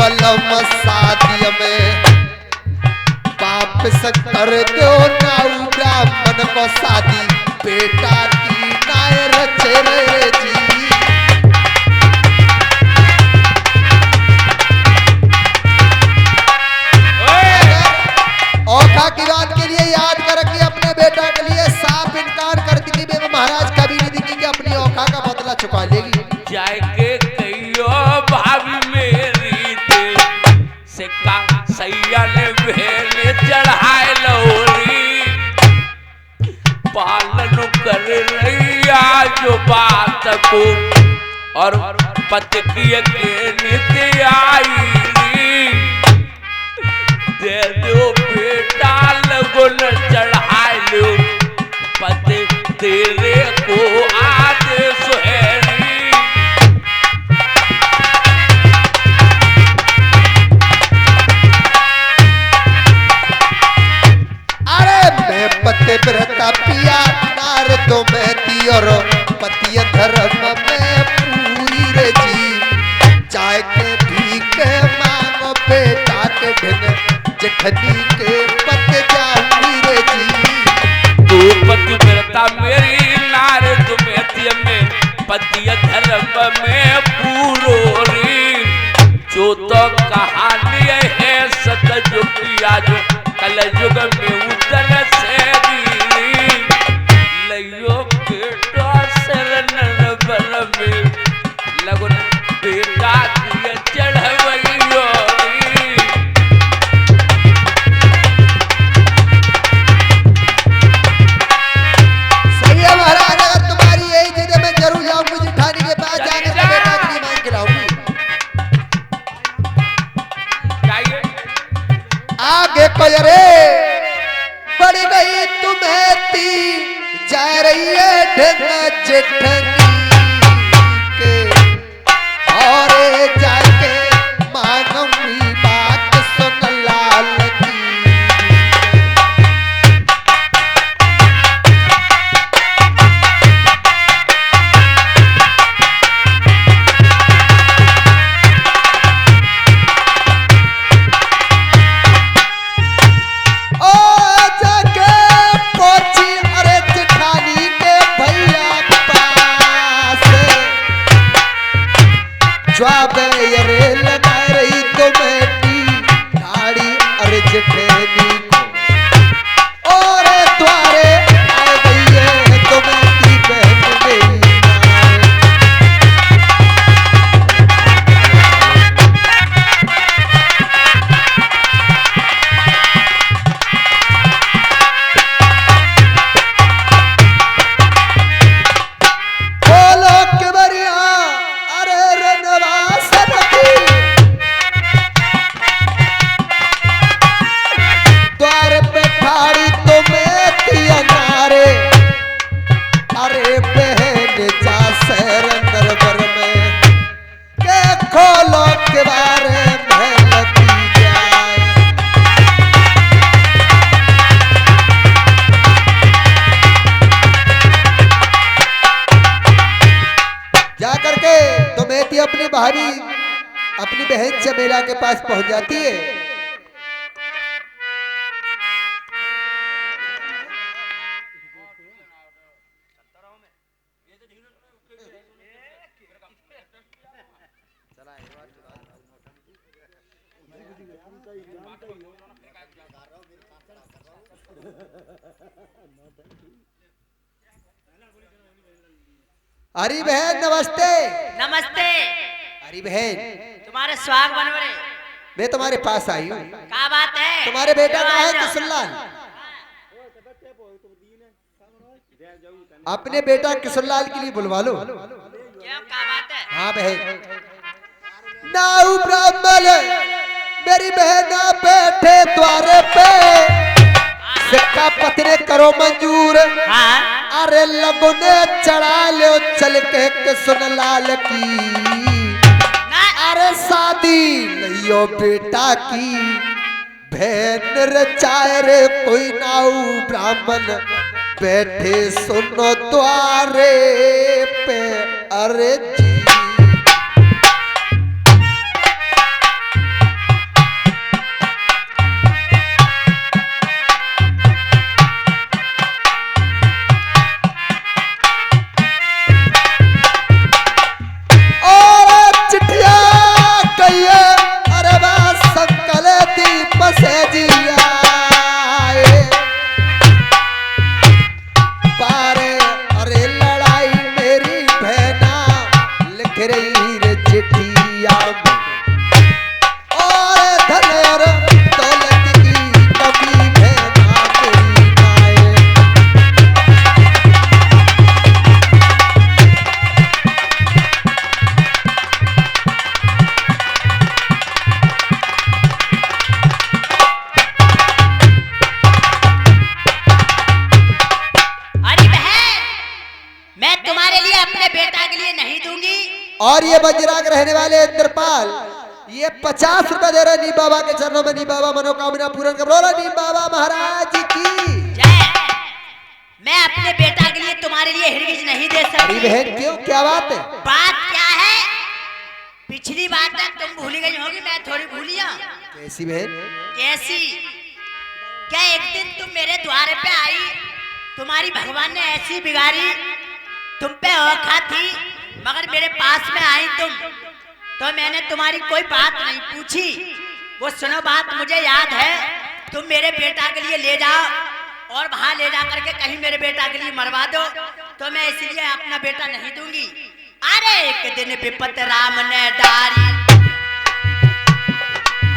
बलम शादी में वापस कर दो नाऊ ब्राह्मण को शादी बेटा की नाय रचे रे जी। औखा की बात के लिए याद कर कि अपने बेटा के लिए साफ इनकार कर दी कि महाराज कभी नहीं दिखेंगे अपनी औखा का बदला चुका लेगी। जाके कहियो भाभी मेरी दिल से का सैया ने भेले चढ़ाए लौरी पालन कर रही आज बात को और पति की के नित्य आई दे दो बेटा लगो न चढ़ाए लो पति तेरे को आदेश है। पति व्रता पिया नार तो महती और पति धर्म में पूरी रे जी। चाय के भीख मांगो बेटा के भिन जेठनी के पत जाऊंगी रे जी। तू पति व्रता मेरी नार तो महती में पति धर्म में पूरो री जो तो कहानी है सतयुग की आज कल युग में उतन से लियो बेटा शरण बर में लगन बेटा की चढ़वैयो सही है महाराज। अगर तुम्हारी यही जिद मैं जरूर जाऊंगी जेठानी के पास जाके तो बेटा की मांग खिलाऊंगी। आगे कोई रे बढ़ गई तुम्हें ती जा रही है ढंग जेठनी के और जाके मांगूंगी बात सुन लाल की। अपनी बहन चमेला के पास पहुंच जाती है। अरे बहन नमस्ते। नमस्ते। अरे बहन तुम्हारे स्वाग बनवरे मैं तुम्हारे पास आई हूँ। क्या बात है? तुम्हारे बेटा कहाँ है किशोरलाल? अपने बेटा किशोरलाल के लिए बुलवा लो। क्या बात है? हाँ बहन। नाऊ ब्राह्मण मेरी बहन बैठे द्वारे पे सिक्का पत्रे करो मंजूर। हाँ? अरे लगुने चढ़ा लो चल के किशोरलाल की। अरे शादी लियो बेटा की बहन रचाए रे कोई नाऊ ब्राह्मण बैठे सुनो द्वारे पे। अरे जी बेटा के लिए नहीं दूंगी। और ये बजराग रहने वाले इंद्रपाल ये 50 रुपए दे रहे नीम बाबा के चरणों में। नीम बाबा मनोकामना पूर्ण कर। बोलो नीम बाबा महाराज की जय। मैं अपने बेटा के लिए तुम्हारे लिए हिरगिज नहीं दे अरे सकती। बहन क्यों, क्या बात है? बात क्या है? पिछली बात है तुम भूली गई होगी, मैं थोड़ी भूली हूं। कैसी बहन? कैसी? क्या एक दिन तुम मेरे द्वार पे आई, तुम्हारी भगवान ने ऐसी बिगाड़ी, तुम पे औखा थी, मगर मेरे पास में आई तुम, तो मैंने तुम्हारी कोई बात नहीं पूछी। वो सुनो बात मुझे याद है, तुम मेरे बेटा के लिए ले जाओ और वहां ले जा करके कहीं मेरे बेटा के लिए मरवा दो, तो मैं इसलिए अपना बेटा नहीं दूंगी। अरे एक दिन विपत राम ने डारी,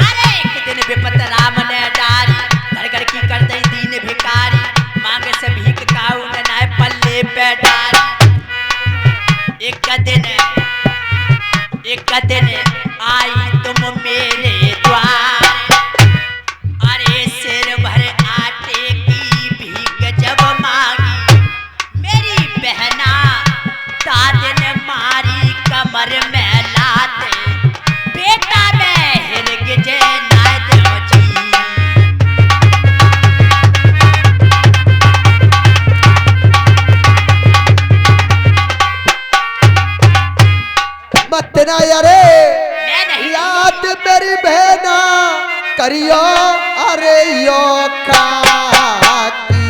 अरे एक दिन विपत राम ने डारी, घर घर की कर दई दीन भिकारी, मांगे से भीख काऊ ने नाय पल्ले पे डारी। एक दिन आई तुम मेरे द्वार, अरे सिर भर आटे की भीख जब मांगी, मेरी बहना दाद ने मारी कमर में लाते, बेटा मैं हिरगिज ना दूं जी। मत ना यारे मैं नहीं याद मेरी बहना करियो अरे यो खाती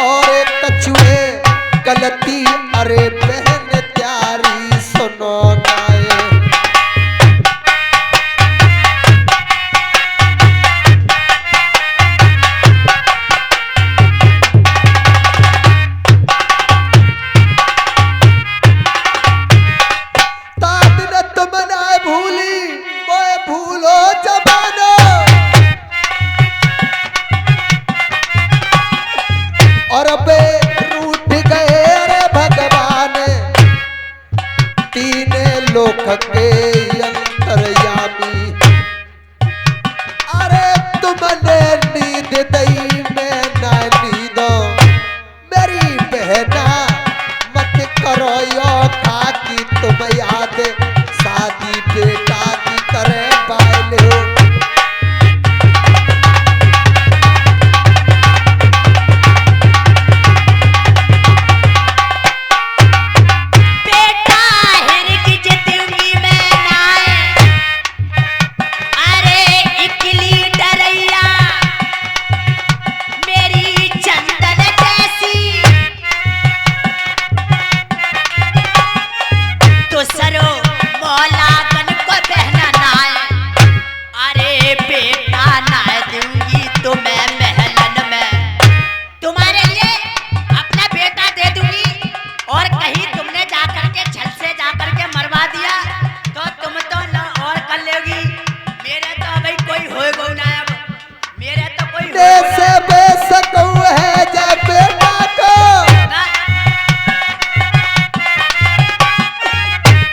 और कछुए गलती अरे बहन त्यारी सुनो नाए। ताद न तुम ना भूली वो भूलो जमाना, और बे रूठ गए अरे भगवान तीन लोक के अंतर्यामी। अरे तुमने नींद दई मैं ना नींदो, मेरी बहना मत करो यो खाकी, तुम याद शादी बेटा की करे पाए हो। बेटा हिरगिज दूंगी मैं नाय, अरे इकली डरैया मेरी चंदन जैसी, तो सरो मौला बन को बहना नाय, अरे बेटा नाय दूंगी तो मैं महलन में तुम्हारे लिए अपना बेटा दे दूंगी, और कहीं तुमने जाकर के छल से जाकर के मरवा दिया तो तुम तो न और कर लोगी। मेरे तो भाई कोई होएगा ना, अब मेरे तो कोई से बेसकू है जय बेटा को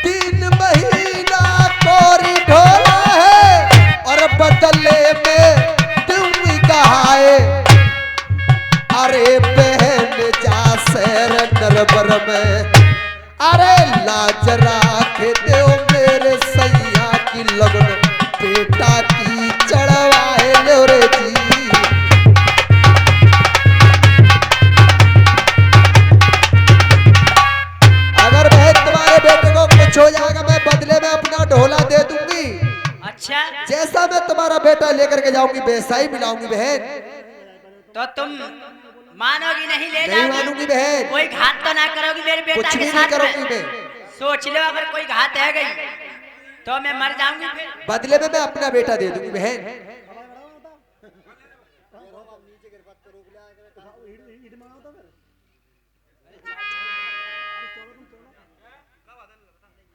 3 महीना कोरी ढोला है, और बदले में तुम कहाए अरे बहन जा शेर नरबर में, अरे लाज राख दो मेरे सैया की लगन बेटा की चढ़वाए लो रे जी। अगर बहन तुम्हारे बेटे को कुछ हो जाएगा मैं बदले में अपना ढोला दे दूंगी। अच्छा जैसा मैं तुम्हारा बेटा लेकर के जाऊंगी वैसा ही मिलाऊंगी बहन। तो तुम मानोगी नहीं? ले नहीं जाओगी? मानूंगी बहन, कोई घात तो ना करोगी मेरे बेटा कुछ के भी नहीं साथ करूंगी में? मैं। सोच लो अगर कोई घात है गई तो मैं मर जाऊंगी फिर। बदले में मैं अपना बेटा दे दूंगी बहन।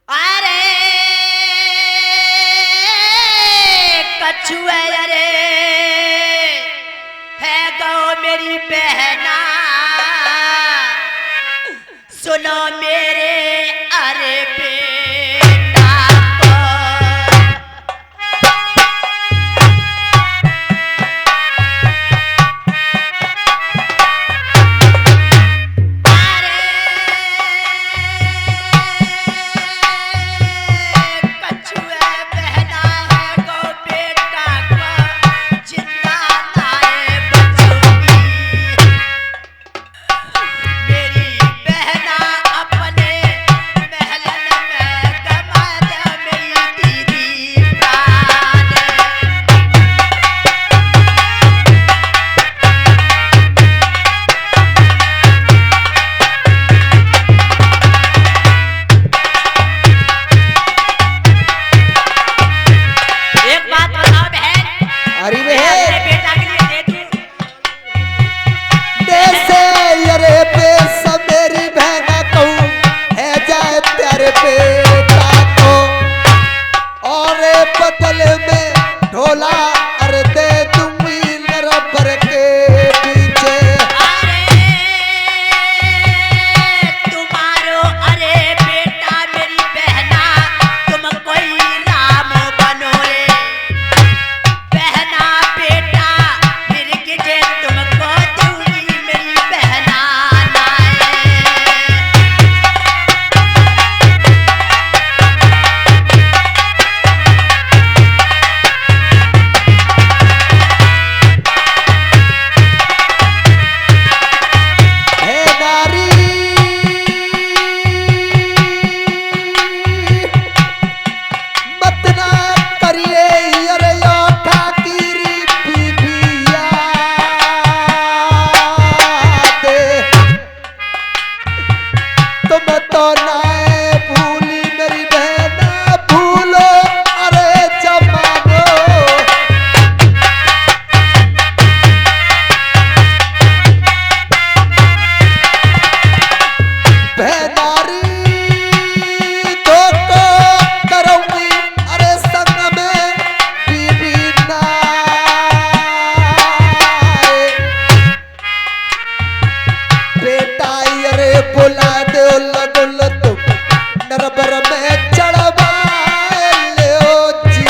अरे कछुए अरे है गो मेरी बहना, सुनो मेरे अरे बेटा को, अरे बेटा अरे बुला दो लगुल तुम नरबर में चढ़वा लो जी।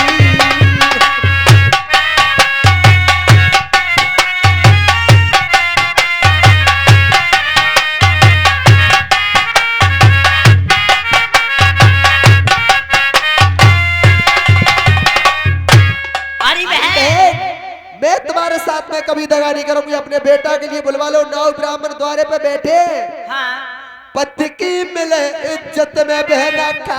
अरे बहन, मैं तुम्हारे साथ में कभी दगा नहीं करूंगी। अपने बेटा के लिए बुलवा लो। 9 ब्राह्मण द्वारे पे बैठे, हाँ पति की मिले इज्जत में बहना का।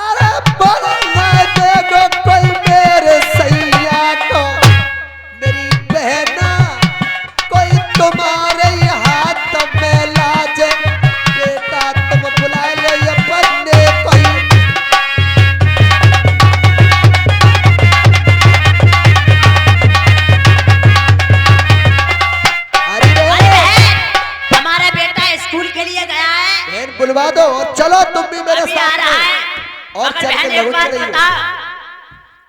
अरे बोलो मैं देखो कोई मेरे सैया को, मेरी बहना कोई तुम्हारे ही हाथ में लाज। बेटा तुम बुला लो ये बन्ने कोई। अरे अरे बहन, हमारा बेटा स्कूल के लिए गया है, बहन बुलवा दो और चलो तुम भी मेरे अभी आ साथ रहा में। है। और मगर चल के बहन एक लगो बात चलिए। बता,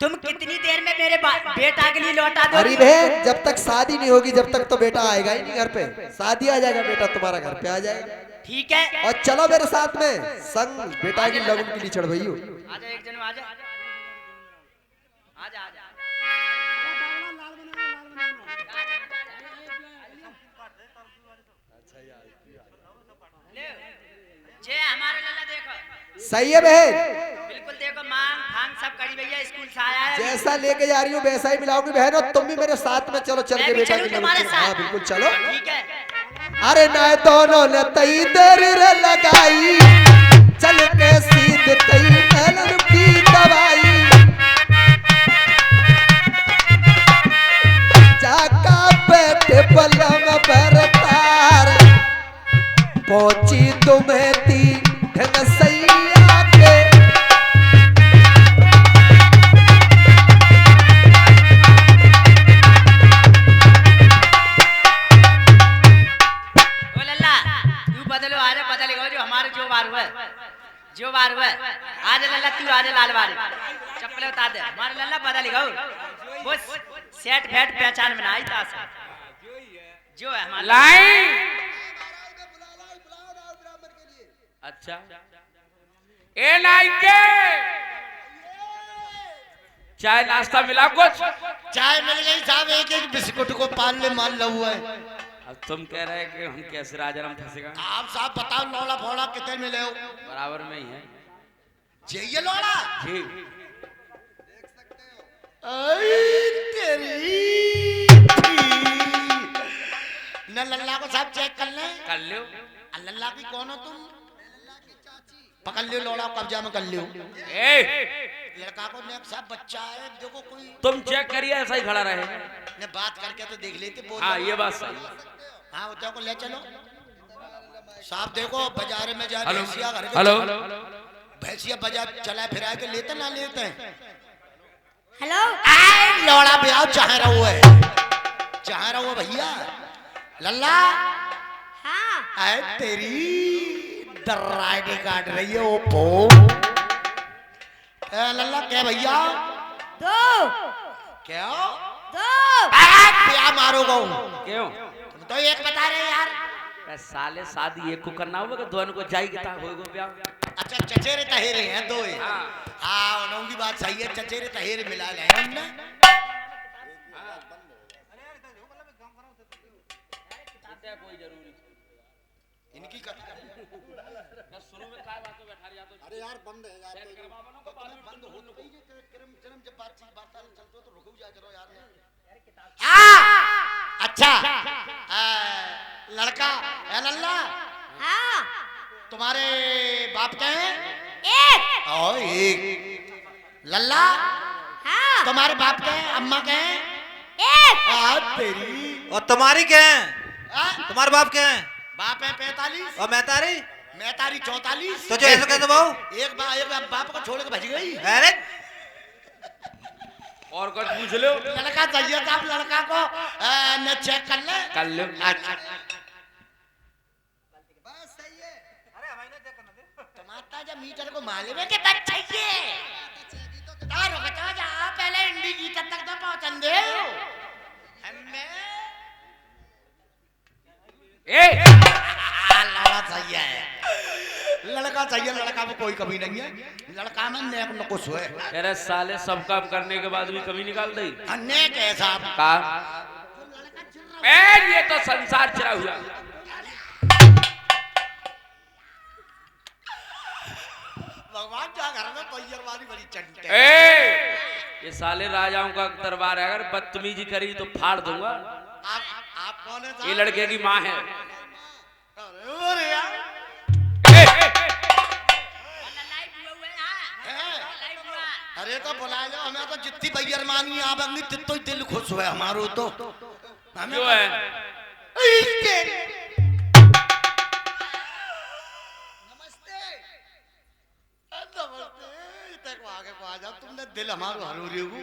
तुम कितनी देर में मेरे बेटा के लिए लौटा दो? अरे बहन जब तक शादी नहीं होगी जब तक तो बेटा आएगा ही नहीं घर पे। शादी आ जाएगा बेटा तुम्हारा घर पे आ जाएगा। ठीक है, और चलो मेरे साथ में संग बेटा की लगन के लिए चढ़ भइयो। आजा एक जन आजा, आजा आजा। ले, जे हमारे लल्ला देखो, सही है बहन, बिल्कुल देखो, मांग फांग सब करी भैया, स्कूल से आया है। जैसा लेके जा रही हूँ वैसा ही मिलाऊंगी बहन। और तुम भी मेरे साथ में चलो, चल मैं के भी बेटा चलूं की तुम्हारे लगन। साथ? हाँ बिल्कुल चलो। ठीक है, अरे ना दोनों ने तई देर रे लगाई, चल के सीध तई मेलन की दवाई। जाका बैठे बलम भरतार, पहुंची तुम्हें ती ढंग सैया के। ओ लल्ला तू बदलो, आजा बदलेगा जो हमारे जो बार हुआ जो बार हुआ। आजा लल्ला तू, आजा लाल बार चप्पल उतार दे, हमारे लल्ला बदलेगा वो सेट फैट पहचान में ना आई तास जो है हमारा लाइन। अच्छा ए नाइके, चाय नाश्ता मिला कुछ? चाय मिल गई साहब, एक एक बिस्कुट को पाल ले मान लो हुआ है। अब तुम कह रहे हैं कि हम कैसे राजाराम फंसेगा? आप साहब बताओ लौड़ा फोड़ा कितने मिले हो? बराबर में ही है ये लौड़ा जी। तेरी न लल्ला को साहब चेक कर ले। कर लो। लल्ला की कौन हो तुम? पकड़ लियो लौड़ा, कब्जा में कर लियो। ए लड़का को ने साहब बच्चा है, देखो कोई तुम चेक करिए, ऐसा ही खड़ा रहे। ने बात करके तो देख लेते। बोल हाँ ये बात सही है। हाँ उतना को ले चलो साहब। देखो बाजार में जाए हेलो भैंसिया घर के हेलो भैंसिया बाजार चला फिरा के लेते ना लेते हैं। हेलो लौड़ा ब्याह चाह रहा हुआ है, चाह रहा हुआ भैया। लल्ला हाँ आए तेरी दर्राइटी काट रही है वो पो। लल्ला क्या भैया? दो क्या दो क्या मारोगा? क्यों? तुम तो एक बता रहे यार। ए, साले शादी एक को करना होगा कि दोनों को जाई किता होएगा ब्याह? अच्छा चचेरे तहेरे हैं दो ही। हाँ। हाँ उनकी बात सही है, चचेरे तहेरे मिला गए हमने। कोई जरूरी इनकी शुरू में काय बातों बैठा रहा तो अरे यार बंद है यार, बंद हो तो गई। जब बातचीत बात चलते हो तो रुक जा करो यार। अच्छा लड़का है लल्ला, हाँ तुम्हारे बाप के हैं? एक ओ एक। लल्ला हाँ तुम्हारे बाप के हैं, अम्मा के हैं? एक तेरी और तुम्हारी क्या है? आ? तुम्हारे बाप क्या है? बाप है 45 और मैं तारी मैं तारी 44। तो जो ऐसा कहते बहु? एक बाप को छोड़ के भज गई। अरे और कुछ पूछ लो। लड़का चाहिए था, आप लड़का को न चेक कर ले। कर लो। अच्छा बस सही है। टमाटर जब मीटर को मालूम है कि बच चाहिए। पहले इंडिकेटर तक तो पहुंचन दे ए लड़ा चाहिए लड़का चाहिए लड़का में कोई कमी नहीं है लड़का में नेक न कुछ है अरे साले सब काम करने के बाद भी कमी निकाल दी नेक है साहब का ये तो संसार चला हुआ भगवान क्या घर में पैरवारी बड़ी चंटे ये साले राजाओं का दरबार है, अगर बदतमीजी करी तो फाड़ दूंगा। आप कौन है ये लड़के की माँ है। अरे यार अरे तो बुला लो हमें तो जितनी बेईमानी आवेंगी तितो ही दिल खुश हुए हमारो तो हमें क्यों है नमस्ते नमस्ते तक आगे को आ जाओ तुमने दिल हमारो हरोरी हो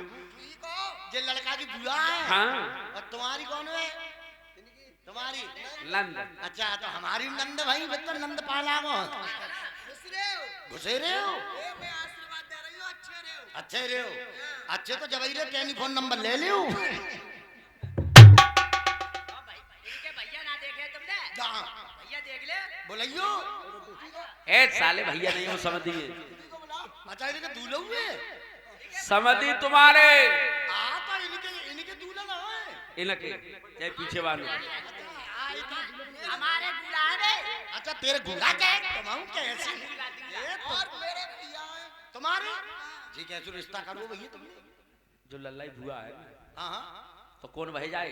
ये लड़का की बुआ है हाँ और तुम्हारी कौन है तुम्हारी नंद। अच्छा तो हमारी नंद भाई बच्चा नंद पाला को घुसे रहे हो अच्छे रहे हो अच्छे तो जब रे टेलीफोन नंबर ले लियो भैया ना देखे तुमने भैया देख ले बोलियो ए साले भैया नहीं हो समझ दिए अच्छा इनके दूल्हे हुए समझी तुम्हारे तो इनके दूल्हा ना है इनके चाहे पीछे वाले हमारे बुलावे अच्छा तेरे गुला के कमाऊं कैसे और मेरे भैया है तुम्हारे जी कैसे रिश्ता करो भैया तुम जो लल्लाई भुआ है हाँ हाँ तो कौन भय जाए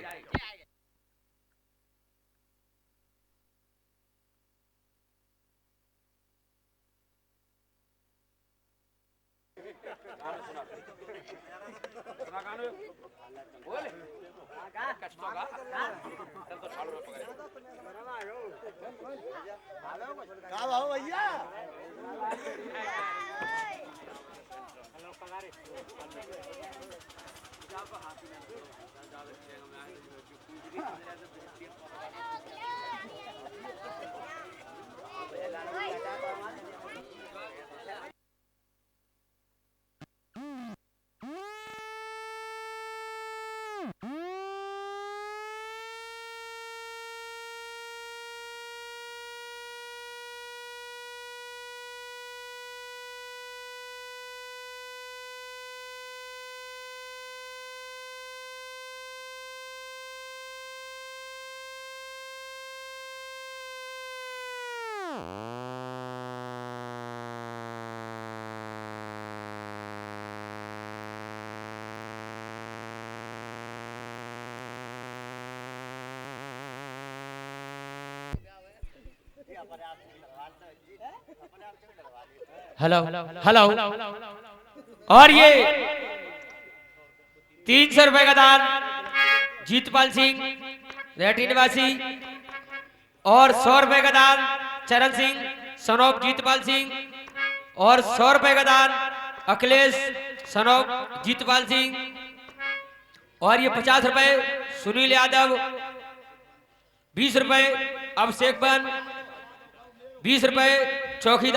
क्या भाव भैया हेलो हेलो और ये 300 रुपए का दान जीतपाल सिंह रेटी निवासी और 100 रुपए का दान चरण सिंह सनोप जीतपाल सिंह और 100 रुपए का दान अखिलेश सनोप जीतपाल सिंह और ये 50 रुपए सुनील यादव 20 रुपए अभिषेक बन 20 रुपए चौकीदार